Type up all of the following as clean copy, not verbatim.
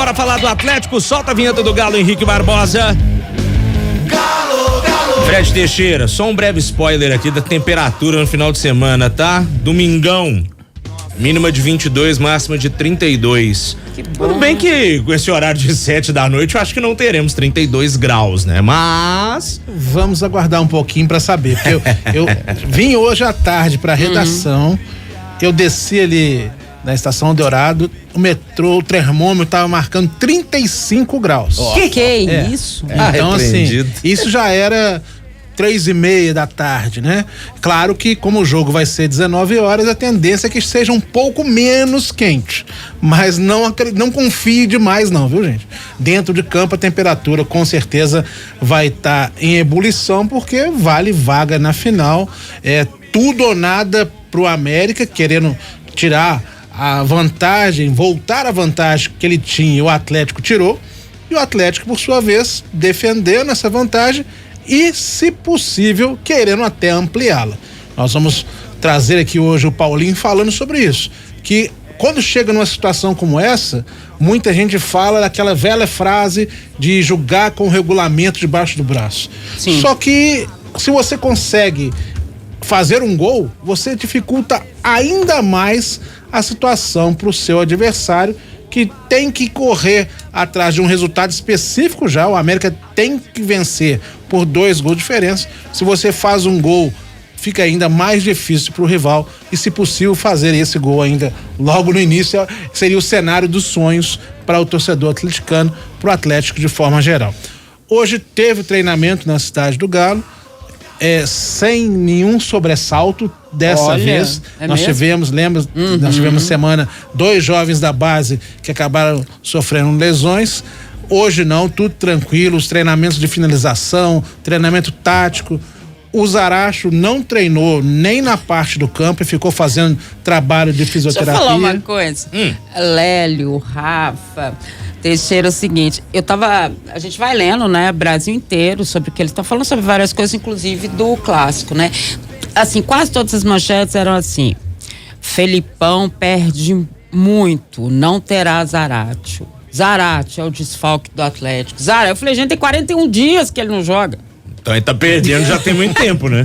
bora falar do Atlético. Solta a vinheta do Galo, Henrique Barbosa. Galo, Galo. Fred Teixeira, só um breve spoiler aqui da temperatura no final de semana, tá? Domingão, mínima de 22, máxima de 32. Tudo bem que com esse horário de 7 da noite eu acho que não teremos 32 graus, né? Mas vamos aguardar um pouquinho pra saber, porque eu vim hoje à tarde pra redação, eu desci ali na Estação Dourado, o metrô, o termômetro tava marcando 35 graus. Que é isso? Então assim, isso já era 3:30 da tarde, né? Claro que como o jogo vai ser 19 horas, a tendência é que seja um pouco menos quente, mas não confie demais não, viu, gente? Dentro de campo a temperatura com certeza vai estar em ebulição, porque vale vaga na final, tudo ou nada pro América, querendo tirar a vantagem, voltar a vantagem que ele tinha e o Atlético tirou, e o Atlético por sua vez defendendo essa vantagem e, se possível, querendo até ampliá-la. Nós vamos trazer aqui hoje o Paulinho falando sobre isso, que quando chega numa situação como essa, muita gente fala daquela velha frase de julgar com o regulamento debaixo do braço. Sim. Só que se você consegue fazer um gol, você dificulta ainda mais a situação para o seu adversário, que tem que correr atrás de um resultado específico já. O América tem que vencer por 2 gols de diferença. Se você faz um gol, fica ainda mais difícil para o rival, e se possível fazer esse gol ainda logo no início seria o cenário dos sonhos para o torcedor atleticano, para o Atlético de forma geral. Hoje teve treinamento na Cidade do Galo, sem nenhum sobressalto dessa vez. Nós tivemos, lembra? Nós tivemos semana 2 jovens da base que acabaram sofrendo lesões. Hoje não, tudo tranquilo, os treinamentos de finalização, treinamento tático. O Zaracho não treinou nem na parte do campo e ficou fazendo trabalho de fisioterapia. Deixa eu falar uma coisa. Lélio, Rafa, Teixeira, é o seguinte, a gente vai lendo, né, Brasil inteiro sobre o que eles estão falando, sobre várias coisas, inclusive do clássico, né? Assim, quase todas as manchetes eram assim: Felipão perde muito, não terá Zaratio. Zaratio é o desfalque do Atlético. Eu falei, gente, tem 41 dias que ele não joga. Então ele tá perdendo já tem muito tempo, né?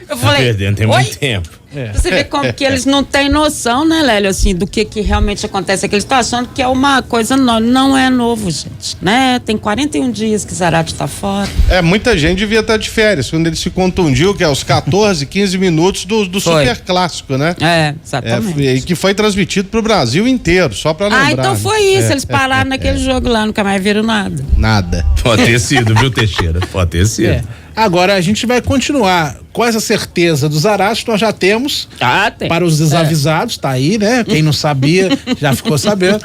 Eu falei, tá perdendo tem muito tempo. Você vê como que eles não têm noção, né, Lélio, assim, do que realmente acontece. Que eles estão achando que é uma coisa nova. Não é novo, gente, né? Tem 41 dias que Zarate tá fora. Muita gente devia estar de férias, quando ele se contundiu, que é os 14, 15 minutos do super clássico, né? Exatamente. Que foi transmitido pro Brasil inteiro, só pra lembrar. Então foi isso, eles pararam naquele jogo lá, nunca mais viram nada. Nada. Pode ter sido, viu, Teixeira? Pode ter sido. Agora a gente vai continuar com essa certeza do Zarate, nós já temos. Tem. Para os desavisados, tá aí, né? Quem não sabia já ficou sabendo.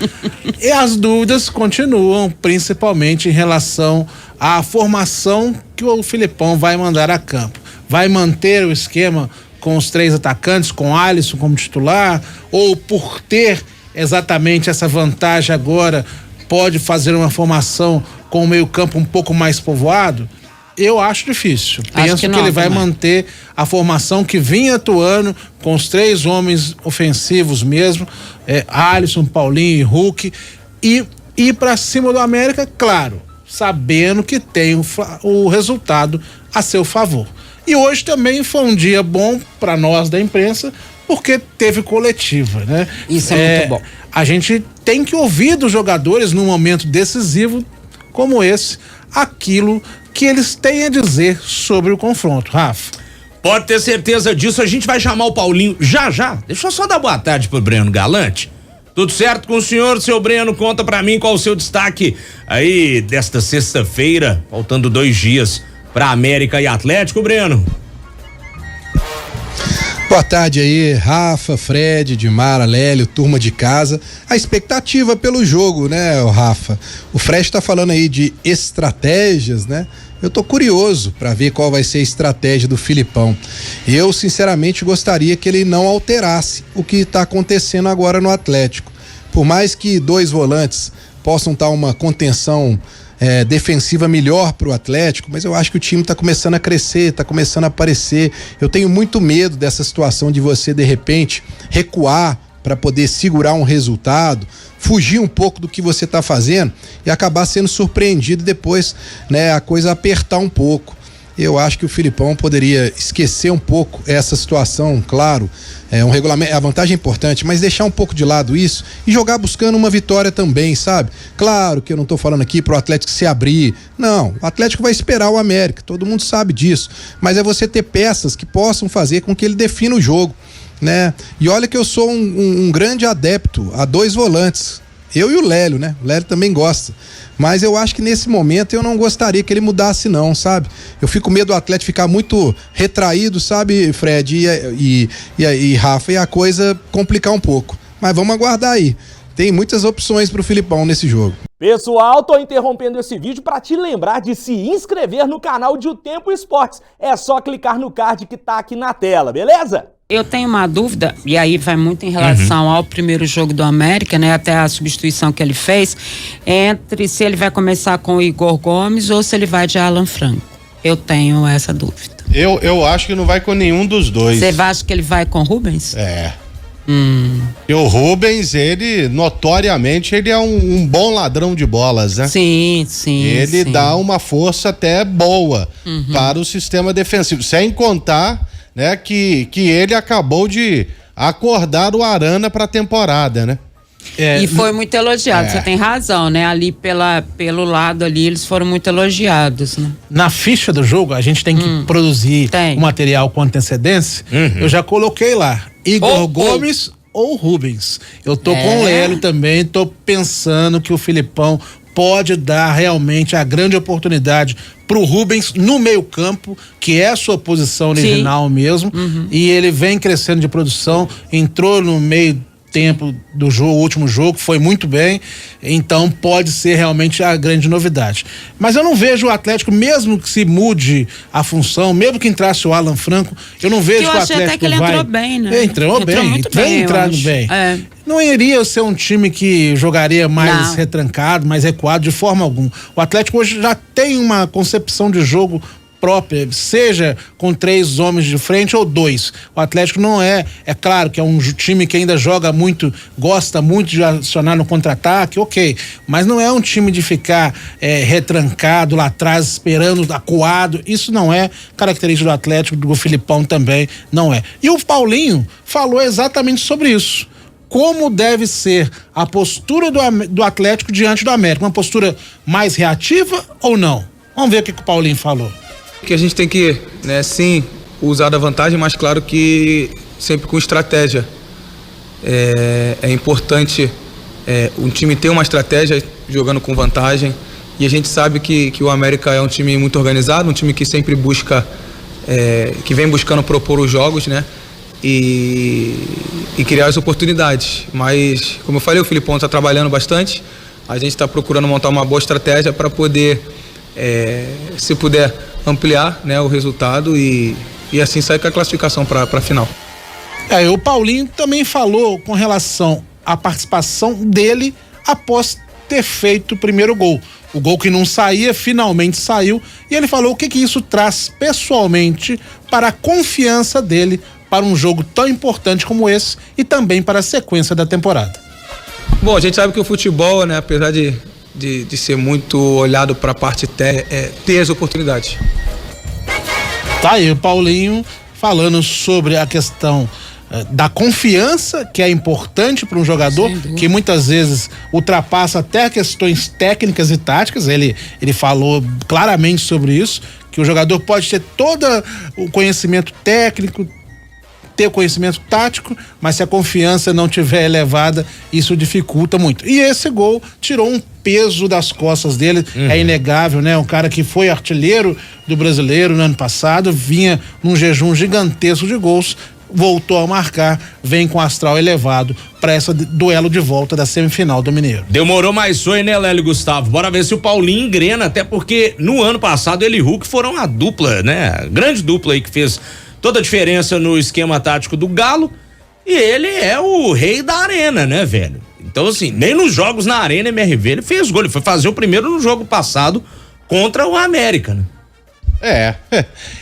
E as dúvidas continuam, principalmente em relação à formação que o Filipão vai mandar a campo. Vai manter o esquema com os 3 atacantes, com Alisson como titular, ou por ter exatamente essa vantagem agora, pode fazer uma formação com o meio-campo um pouco mais povoado? Eu acho difícil. Penso que ele vai manter a formação que vinha atuando com os 3 homens ofensivos mesmo, Alisson, Paulinho e Hulk, e ir para cima do América, claro, sabendo que tem o resultado a seu favor. E hoje também foi um dia bom para nós da imprensa, porque teve coletiva, né? Isso é muito bom. A gente tem que ouvir dos jogadores num momento decisivo como esse, aquilo que eles têm a dizer sobre o confronto. Rafa. Pode ter certeza disso, a gente vai chamar o Paulinho já. Deixa eu só dar boa tarde pro Breno Galante. Tudo certo com o senhor, seu Breno? Conta pra mim qual o seu destaque aí desta sexta-feira, faltando 2 dias pra América e Atlético, Breno. Boa tarde aí, Rafa, Fred, Dimara, Lélio, turma de casa. A expectativa pelo jogo, né, Rafa? O Fred tá falando aí de estratégias, né? Eu tô curioso para ver qual vai ser a estratégia do Filipão. Eu, sinceramente, gostaria que ele não alterasse o que tá acontecendo agora no Atlético. Por mais que 2 volantes possam estar uma contenção defensiva melhor pro Atlético, mas eu acho que o time tá começando a crescer, tá começando a aparecer. Eu tenho muito medo dessa situação de você, de repente, recuar para poder segurar um resultado, fugir um pouco do que você está fazendo e acabar sendo surpreendido depois, né, a coisa apertar um pouco. Eu acho que o Filipão poderia esquecer um pouco essa situação, claro, um regulamento, a vantagem é importante, mas deixar um pouco de lado isso e jogar buscando uma vitória também, sabe? Claro que eu não tô falando aqui pro Atlético se abrir, não, o Atlético vai esperar o América, todo mundo sabe disso, mas é você ter peças que possam fazer com que ele defina o jogo, né? E olha que eu sou um grande adepto a 2 volantes, eu e o Lélio, né? O Lélio também gosta. Mas eu acho que nesse momento eu não gostaria que ele mudasse não, sabe? Eu fico com medo do Atlético ficar muito retraído, sabe, Fred e Rafa, e a coisa complicar um pouco. Mas vamos aguardar aí. Tem muitas opções pro Filipão nesse jogo. Pessoal, tô interrompendo esse vídeo para te lembrar de se inscrever no canal de O Tempo Esportes. É só clicar no card que tá aqui na tela, beleza? Eu tenho uma dúvida, e aí vai muito em relação ao primeiro jogo do América, né? Até a substituição que ele fez, entre se ele vai começar com o Igor Gomes ou se ele vai de Alan Franco. Eu tenho essa dúvida. Eu acho que não vai com nenhum dos dois. Você acha que ele vai com o Rubens? É. E o Rubens, ele, notoriamente, ele é um bom ladrão de bolas, né? Sim. Ele dá uma força até boa para o sistema defensivo, sem contar, né, que ele acabou de acordar o Arana para a temporada, né? E foi muito elogiado, você tem razão, né? Ali pelo lado ali, eles foram muito elogiados, né? Na ficha do jogo, a gente tem que produzir o material com antecedência. Eu já coloquei lá, Igor Gomes ou Rubens. Eu tô com o Lélio também, tô pensando que o Filipão pode dar realmente a grande oportunidade pro Rubens no meio campo, que é a sua posição original mesmo, e ele vem crescendo de produção, entrou no meio tempo do jogo, o último jogo, foi muito bem, então pode ser realmente a grande novidade. Mas eu não vejo o Atlético, mesmo que se mude a função, mesmo que entrasse o Alan Franco, eu não vejo que o Atlético até que ele entrou bem, né? Entrou bem, vem entrando bem. Não iria ser um time que jogaria mais retrancado, mais recuado de forma alguma. O Atlético hoje já tem uma concepção de jogo própria, seja com 3 homens de frente ou 2. O Atlético não é claro que é um time que ainda joga muito, gosta muito de acionar no contra-ataque, ok, mas não é um time de ficar retrancado lá atrás, esperando, acuado. Isso não é característica do Atlético, do Filipão também não é. E o Paulinho falou exatamente sobre isso. Como deve ser a postura do Atlético diante do América, uma postura mais reativa ou não? Vamos ver o que o Paulinho falou. Que a gente tem que, né, sim, usar da vantagem, mas claro que sempre com estratégia. É importante um time ter uma estratégia jogando com vantagem, e a gente sabe que o América é um time muito organizado, um time que sempre busca, que vem buscando propor os jogos, né, e criar as oportunidades. Mas, como eu falei, o Filipão está trabalhando bastante, a gente está procurando montar uma boa estratégia para poder, se puder, ampliar, né, o resultado e assim sair com a classificação para a final. O Paulinho também falou com relação à participação dele após ter feito o primeiro gol. O gol que não saía, finalmente saiu, e ele falou o que isso traz pessoalmente para a confiança dele para um jogo tão importante como esse e também para a sequência da temporada. Bom, a gente sabe que o futebol, né, apesar de ser muito olhado para a parte ter as oportunidades. Tá aí o Paulinho falando sobre a questão da confiança, que é importante para um jogador, que muitas vezes ultrapassa até questões técnicas e táticas. Ele falou claramente sobre isso, que o jogador pode ter todo o conhecimento técnico, ter o conhecimento tático, mas se a confiança não tiver elevada, isso dificulta muito. E esse gol tirou um peso das costas dele, é inegável, né? Um cara que foi artilheiro do Brasileiro no ano passado, vinha num jejum gigantesco de gols, voltou a marcar, vem com astral elevado para esse duelo de volta da semifinal do Mineiro. Demorou, mais foi, né, Lélio Gustavo? Bora ver se o Paulinho engrena, até porque no ano passado ele e Hulk foram a dupla, né? Grande dupla aí que fez toda a diferença no esquema tático do Galo, e ele é o rei da arena, né, velho? Então, assim, nem nos jogos na Arena MRV ele fez gol, ele foi fazer o primeiro no jogo passado contra o América, né?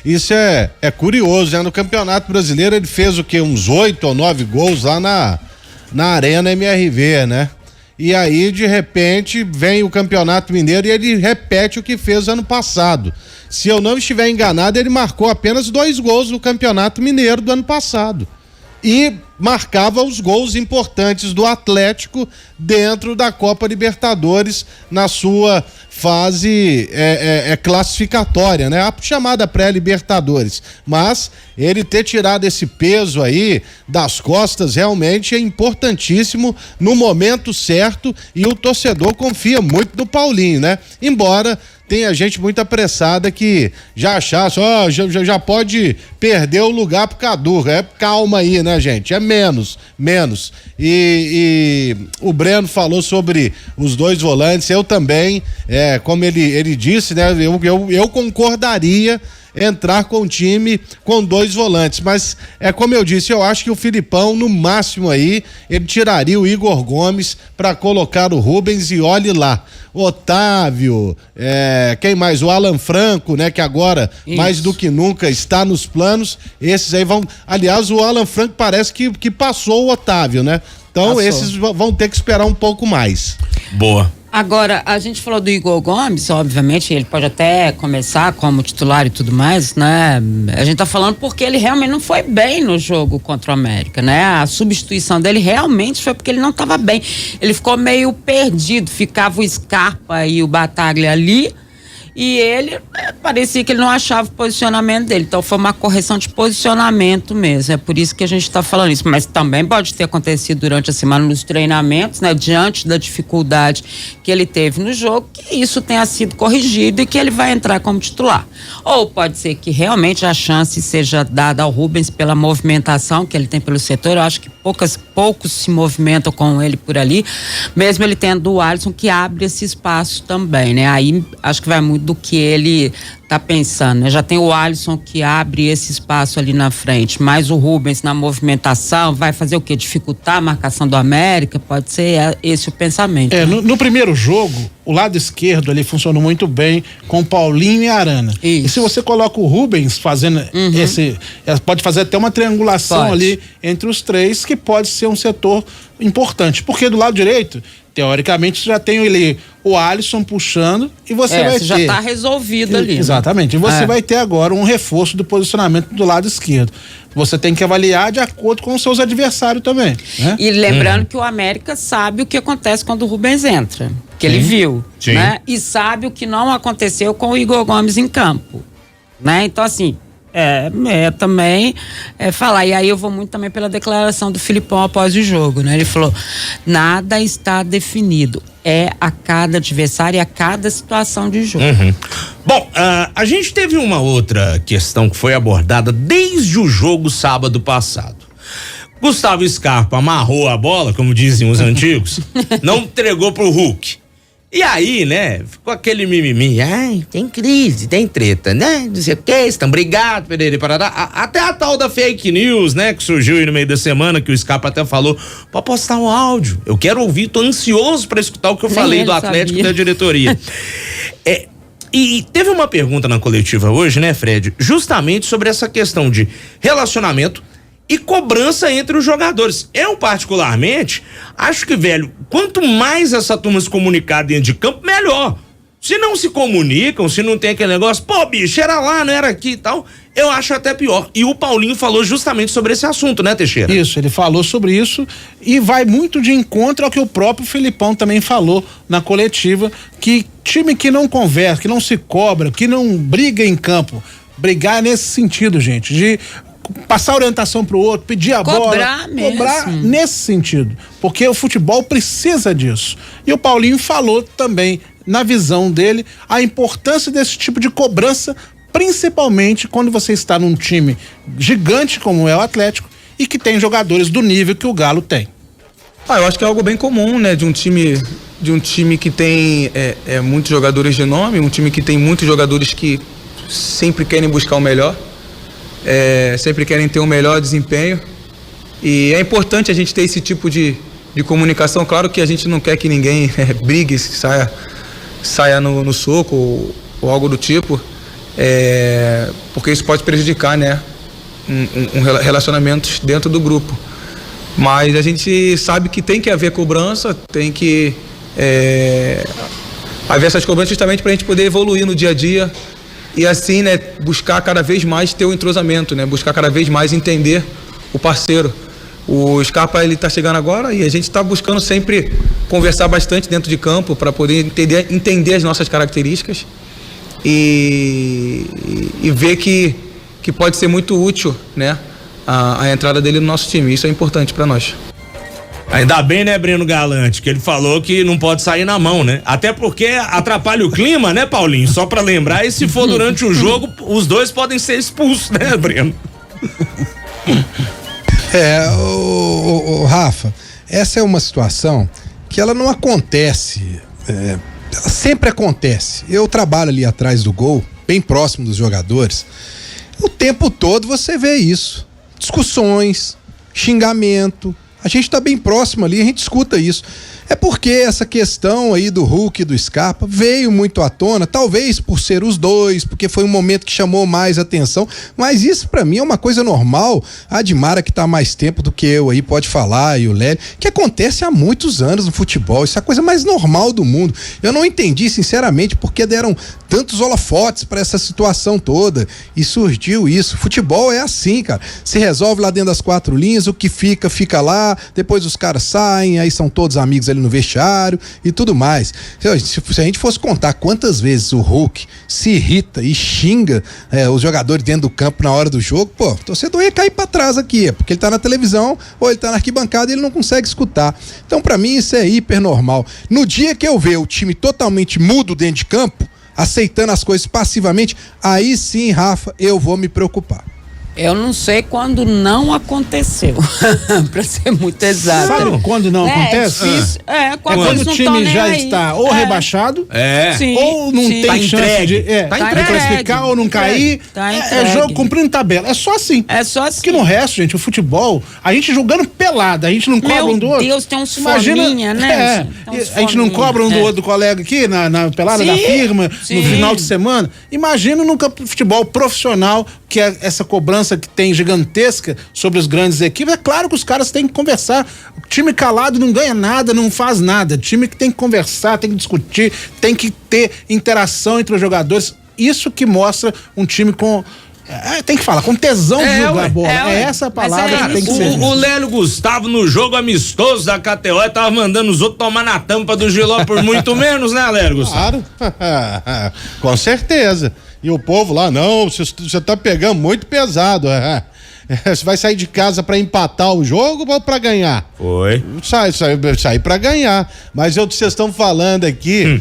Isso é curioso, né? No Campeonato Brasileiro ele fez o quê? Uns 8 ou 9 gols lá na Arena MRV, né? E aí, de repente, vem o Campeonato Mineiro e ele repete o que fez ano passado. Se eu não estiver enganado, ele marcou apenas 2 gols no Campeonato Mineiro do ano passado. E marcava os gols importantes do Atlético dentro da Copa Libertadores na sua fase classificatória, né? A chamada pré-Libertadores. Mas ele ter tirado esse peso aí das costas realmente é importantíssimo no momento certo e o torcedor confia muito no Paulinho, né? Embora tenha gente muito apressada que já achasse, já pode perder o lugar pro Cadu. Calma aí, né, gente? É menos. E o Breno falou sobre os 2 volantes, eu também, como ele disse, né, eu concordaria entrar com o time com 2 volantes, mas como eu disse, eu acho que o Filipão, no máximo aí, ele tiraria o Igor Gomes para colocar o Rubens e olhe lá, Otávio, quem mais? O Alan Franco, né, que agora isso, mais do que nunca está nos planos. Esses aí vão, aliás, o Alan Franco parece que passou o Otávio, né? Então passou. Esses vão ter que esperar um pouco mais. Boa. Agora, a gente falou do Igor Gomes, obviamente, ele pode até começar como titular e tudo mais, né? A gente tá falando porque ele realmente não foi bem no jogo contra o América, né? A substituição dele realmente foi porque ele não tava bem. Ele ficou meio perdido, ficava o Scarpa e o Bataglia ali, e ele parecia que ele não achava o posicionamento dele, então foi uma correção de posicionamento mesmo, é por isso que a gente está falando isso, mas também pode ter acontecido durante a semana nos treinamentos, né, diante da dificuldade que ele teve no jogo, que isso tenha sido corrigido e que ele vai entrar como titular, ou pode ser que realmente a chance seja dada ao Rubens pela movimentação que ele tem pelo setor. Eu acho que poucos se movimentam com ele por ali, mesmo ele tendo o Alisson que abre esse espaço também, né, aí acho que vai muito do que ele tá pensando, né? Já tem o Alisson que abre esse espaço ali na frente, mas o Rubens na movimentação vai fazer o quê? Dificultar a marcação do América? Pode ser esse o pensamento. Né? No primeiro jogo, o lado esquerdo ali funcionou muito bem com Paulinho e Arana. Isso. E se você coloca o Rubens fazendo pode fazer até uma triangulação ali entre os 3, que pode ser um setor importante, porque do lado direito, teoricamente, já tem ali o Alisson puxando e você vai ter... já tá resolvido ali. Exatamente. E você vai ter agora um reforço do posicionamento do lado esquerdo. Você tem que avaliar de acordo com os seus adversários também. Né? E lembrando que o América sabe o que acontece quando o Rubens entra. Que ele viu. Né? E sabe o que não aconteceu com o Igor Gomes em campo. Né? Então, assim... também falar, e aí eu vou muito também pela declaração do Filipão após o jogo, né? Ele falou, nada está definido, a cada adversário e a cada situação de jogo. Bom, a gente teve uma outra questão que foi abordada desde o jogo sábado passado. Gustavo Scarpa amarrou a bola, como dizem os antigos, não entregou pro Hulk. E aí, né, ficou aquele mimimi, tem crise, tem treta, né, não sei o que, estão brigados, até a tal da fake news, né, que surgiu aí no meio da semana, que o Scarpa até falou, pode postar um áudio, eu quero ouvir, tô ansioso pra escutar o que eu falei do Atlético e da diretoria. E teve uma pergunta na coletiva hoje, né, Fred, justamente sobre essa questão de relacionamento e cobrança entre os jogadores. Eu, particularmente, acho que, velho, quanto mais essa turma se comunicar dentro de campo, melhor. Se não se comunicam, se não tem aquele negócio, pô, bicho, era lá, não era aqui e tal, eu acho até pior. E o Paulinho falou justamente sobre esse assunto, né, Teixeira? Isso, ele falou sobre isso e vai muito de encontro ao que o próprio Filipão também falou na coletiva, que time que não conversa, que não se cobra, que não briga em campo, brigar nesse sentido, gente, de passar orientação pro outro, pedir a bola, cobrar nesse sentido, porque o futebol precisa disso. E o Paulinho falou também, na visão dele, a importância desse tipo de cobrança, principalmente quando você está num time gigante como é o Atlético e que tem jogadores do nível que o Galo tem. Eu acho que é algo bem comum, né, de um time que tem muitos jogadores de nome, um time que tem muitos jogadores que sempre querem buscar o melhor. Sempre querem ter um melhor desempenho e é importante a gente ter esse tipo de comunicação. Claro que a gente não quer que ninguém brigue, saia no soco ou algo do tipo, porque isso pode prejudicar, né, um relacionamento dentro do grupo. Mas a gente sabe que tem que haver cobrança, tem que haver essas cobranças justamente para a gente poder evoluir no dia a dia e assim, né, buscar cada vez mais ter o entrosamento, né, buscar cada vez mais entender o parceiro. O Scarpa, ele tá chegando agora e a gente está buscando sempre conversar bastante dentro de campo para poder entender as nossas características e ver que pode ser muito útil, né, a entrada dele no nosso time. Isso é importante para nós. Ainda bem, né, Breno Galante, que ele falou que não pode sair na mão, né? Até porque atrapalha o clima, né, Paulinho? Só pra lembrar, e se for durante o jogo, os dois podem ser expulsos, né, Breno? Rafa, essa é uma situação que ela não acontece, ela sempre acontece. Eu trabalho ali atrás do gol, bem próximo dos jogadores, o tempo todo você vê isso. Discussões, xingamento. A gente tá bem próximo ali, a gente escuta isso. É porque essa questão aí do Hulk e do Scarpa veio muito à tona, talvez por ser os dois, porque foi um momento que chamou mais atenção, mas isso pra mim é uma coisa normal. A Admara, que tá há mais tempo do que eu aí, pode falar, e o Lélio, que acontece há muitos anos no futebol, isso é a coisa mais normal do mundo. Eu não entendi, sinceramente, porque deram tantos holofotes pra essa situação toda e surgiu isso. Futebol é assim, cara, se resolve lá dentro das 4 linhas, o que fica lá, depois os caras saem, aí são todos amigos ali no vestiário e tudo mais. Se a gente fosse contar quantas vezes o Hulk se irrita e xinga os jogadores dentro do campo na hora do jogo, pô, o torcedor ia cair pra trás aqui, porque ele tá na televisão ou ele tá na arquibancada e ele não consegue escutar. Então, pra mim, isso é hiper normal. No dia que eu ver o time totalmente mudo dentro de campo, aceitando as coisas passivamente, aí sim, Rafa, eu vou me preocupar. Eu não sei quando não aconteceu, pra ser muito exato. Sabe quando não acontece? Quando o time já está ou rebaixado, sim, ou não tem tá chance de classificar ou não cair. É jogo cumprindo tabela. É só assim. Porque no resto, gente, o futebol, a gente jogando pelada, a gente não cobra um do outro. Meu Deus, tem uns fominha, né? A gente não cobra um do outro colega aqui na pelada da firma, no final de semana. Imagina no campo de futebol profissional, que é essa cobrança que tem gigantesca sobre as grandes equipes. É claro que os caras têm que conversar. O time calado não ganha nada, não faz nada. O time que tem que conversar, tem que discutir, tem que ter interação entre os jogadores. Isso que mostra um time com... tem que falar, com tesão de jogar a bola. É essa a palavra que tem que ser. O Lélio Gustavo, no jogo amistoso da KTO, tava mandando os outros tomar na tampa do Giló por muito menos, né, Lélio Gustavo? Claro, com certeza. E o povo lá, não, você tá pegando muito pesado. Você vai sair de casa pra empatar o jogo ou pra ganhar? Foi. Sair pra ganhar. Mas vocês estão falando aqui,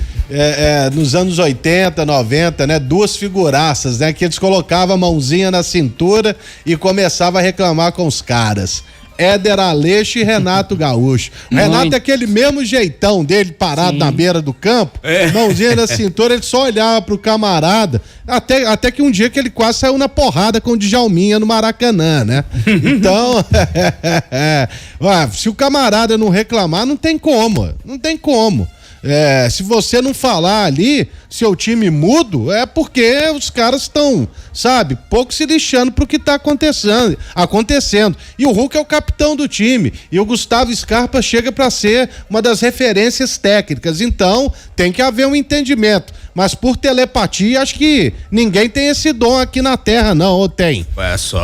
nos anos 80, 90, né? 2 figuraças, né? Que eles colocavam a mãozinha na cintura e começavam a reclamar com os caras. Éder Aleixo e Renato Gaúcho. Renato é aquele mesmo jeitão dele parado na beira do campo, mãozinha na cintura, ele só olhava pro camarada, até que um dia que ele quase saiu na porrada com o Djalminha no Maracanã, né? Então, se o camarada não reclamar, não tem como. Se você não falar ali, seu time mudo, é porque os caras estão, sabe, pouco se lixando pro que tá acontecendo. E o Hulk é o capitão do time, e o Gustavo Scarpa chega para ser uma das referências técnicas, então tem que haver um entendimento. Mas por telepatia, acho que ninguém tem esse dom aqui na Terra, não, ou tem? É só,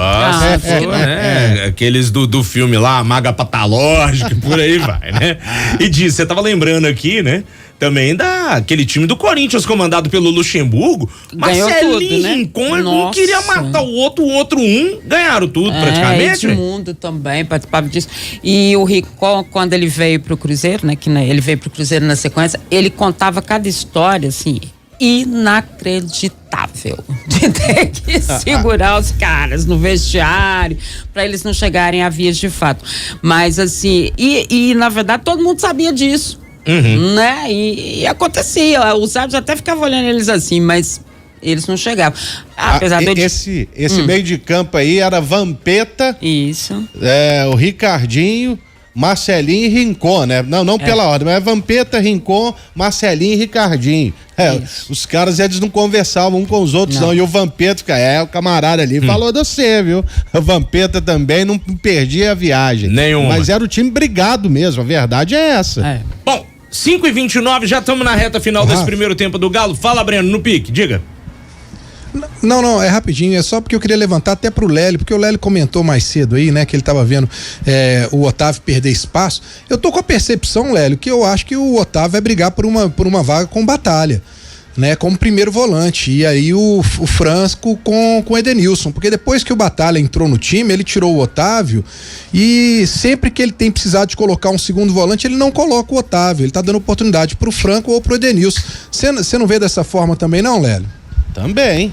aqueles do filme lá, a Maga Patológica, por aí vai, né? E disso, você tava lembrando aqui, né? Também daquele time do Corinthians comandado pelo Luxemburgo. Marcelinho Rincon, um queria matar o outro ganharam tudo praticamente. Edmundo também participava disso. E o Rincon, quando ele veio pro Cruzeiro, né? Ele veio pro Cruzeiro na sequência, ele contava cada história, assim, inacreditável, de ter que segurar os caras no vestiário para eles não chegarem a vias de fato. Mas assim, e na verdade todo mundo sabia disso, né? E acontecia, os árbitros até ficavam olhando eles assim, mas eles não chegavam. Apesar esse meio de campo aí era Vampeta, isso, o Ricardinho, Marcelinho e Rincon, né? Não pela ordem, mas é Vampeta, Rincon, Marcelinho e Ricardinho. Os caras, eles não conversavam um com os outros, não. E o Vampeta, o camarada ali, falou de você, viu? O Vampeta também não perdia a viagem. Nenhuma. Mas era o time brigado mesmo, a verdade é essa. Bom, 5h29, já estamos na reta final desse primeiro tempo do Galo. Fala, Breno, no pique, diga. Não, é rapidinho, é só porque eu queria levantar até pro Lélio, porque o Lélio comentou mais cedo aí, né, que ele tava vendo o Otávio perder espaço. Eu tô com a percepção, Lélio, que eu acho que o Otávio vai brigar por uma vaga com Batalha, né, como primeiro volante, e aí o Franco com o Edenilson, porque depois que o Batalha entrou no time, ele tirou o Otávio, e sempre que ele tem precisado de colocar um segundo volante, ele não coloca o Otávio, ele tá dando oportunidade pro Franco ou pro Edenilson. Você não vê dessa forma também não, Lélio? Também.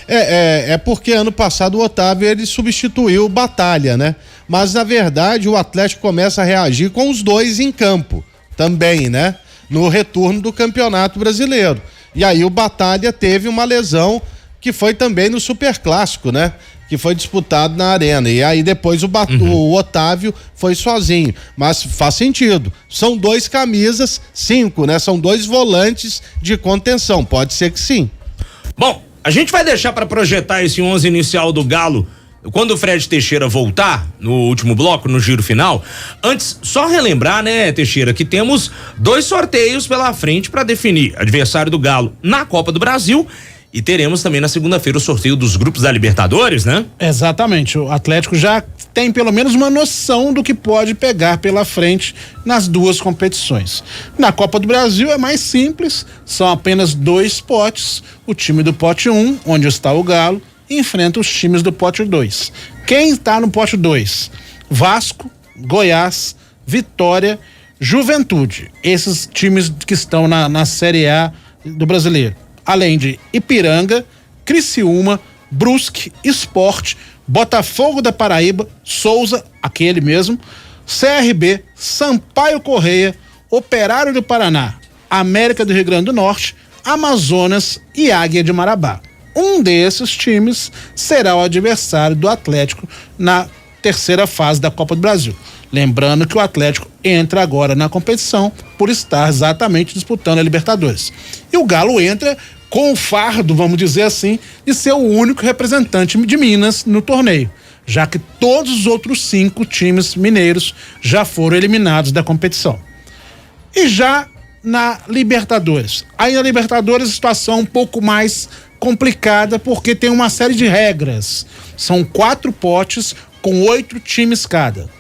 É porque ano passado o Otávio ele substituiu o Batalha, né? Mas na verdade o Atlético começa a reagir com os dois em campo também, né? No retorno do Campeonato Brasileiro. E aí o Batalha teve uma lesão que foi também no Superclássico, né? Que foi disputado na Arena. E aí depois o Otávio foi sozinho. Mas faz sentido. São 2 camisas, 5, né? São 2 volantes de contenção. Pode ser que sim. Bom, a gente vai deixar para projetar esse 11 inicial do Galo quando o Fred Teixeira voltar no último bloco, no giro final. Antes, só relembrar, né, Teixeira, que temos 2 sorteios pela frente para definir adversário do Galo na Copa do Brasil. E teremos também na segunda-feira o sorteio dos grupos da Libertadores, né? Exatamente. O Atlético já tem pelo menos uma noção do que pode pegar pela frente nas 2 competições. Na Copa do Brasil é mais simples, são apenas 2 potes. O time do pote 1, onde está o Galo, enfrenta os times do pote 2. Quem está no pote 2? Vasco, Goiás, Vitória, Juventude. Esses times que estão na Série A do Brasileiro. Além de Ipiranga, Criciúma, Brusque, Sport, Botafogo da Paraíba, Souza, aquele mesmo, CRB, Sampaio Correia, Operário do Paraná, América do Rio Grande do Norte, Amazonas e Águia de Marabá. Um desses times será o adversário do Atlético na terceira fase da Copa do Brasil. Lembrando que o Atlético entra agora na competição por estar exatamente disputando a Libertadores. E o Galo entra com o fardo, vamos dizer assim, de ser o único representante de Minas no torneio, já que todos os outros 5 times mineiros já foram eliminados da competição. E já na Libertadores. Aí na Libertadores a situação é um pouco mais complicada porque tem uma série de regras. São 4 potes com 8 times cada.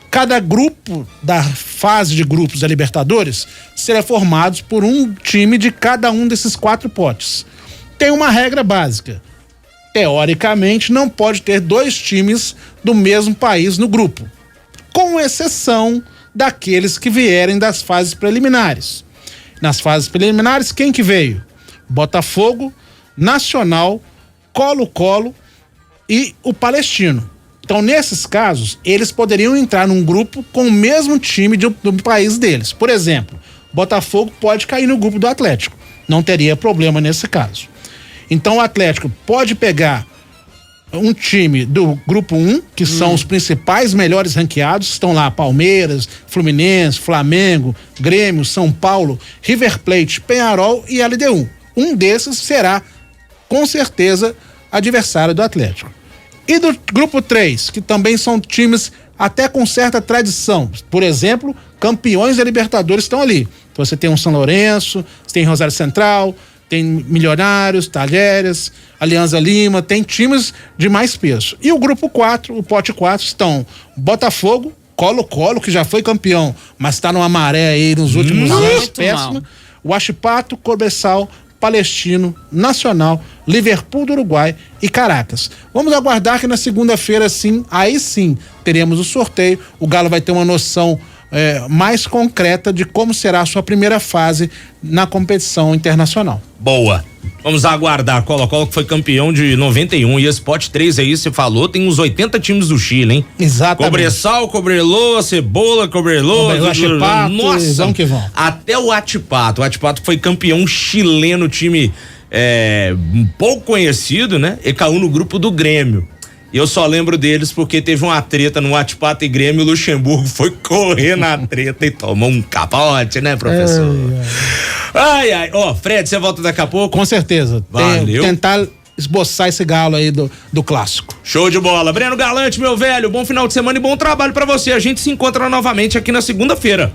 Cada grupo da fase de grupos da Libertadores será formado por um time de cada um desses 4 potes. Tem uma regra básica. Teoricamente, não pode ter 2 times do mesmo país no grupo, com exceção daqueles que vierem das fases preliminares. Nas fases preliminares, quem que veio? Botafogo, Nacional, Colo-Colo e o Palestino. Então, nesses casos, eles poderiam entrar num grupo com o mesmo time do país deles. Por exemplo, Botafogo pode cair no grupo do Atlético. Não teria problema nesse caso. Então, o Atlético pode pegar um time do grupo 1, que são os principais melhores ranqueados. Estão lá Palmeiras, Fluminense, Flamengo, Grêmio, São Paulo, River Plate, Peñarol e LDU. Um desses será, com certeza, adversário do Atlético. E do grupo 3, que também são times até com certa tradição. Por exemplo, campeões da Libertadores estão ali. Então você tem um São Lourenço, você tem Rosário Central, tem Milionários, Talheres, Alianza Lima, tem times de mais peso. E o grupo 4, o pote 4, estão Botafogo, Colo-Colo, que já foi campeão, mas está numa maré aí nos últimos anos, péssima. Huachipato, Cobressal, Palestino, Nacional, Liverpool do Uruguai e Caracas. Vamos aguardar que na segunda-feira, aí sim, teremos o sorteio. O Galo vai ter uma noção mais concreta de como será a sua primeira fase na competição internacional. Boa. Vamos aguardar. Colo-Colo que foi campeão de 91 e esse pote 3 aí, você falou, tem uns 80 times do Chile, hein? Exatamente. Cobressal, Cobreloa, Cebola, Cobreloa, Huachipato, nossa, vão que vão. Até o Huachipato foi campeão chileno, time um pouco conhecido, né? E caiu no grupo do Grêmio. E eu só lembro deles porque teve uma treta no Huachipato e Grêmio, o Luxemburgo foi correr na treta e tomou um capote, né, professor? Ai, ai. Ó, Fred, você volta daqui a pouco? Com certeza. Valeu. Tentar esboçar esse galo aí do clássico. Show de bola. Breno Galante, meu velho, bom final de semana e bom trabalho pra você. A gente se encontra novamente aqui na segunda-feira.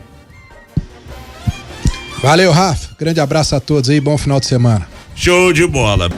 Valeu, Rafa. Grande abraço a todos aí, bom final de semana. Show de bola.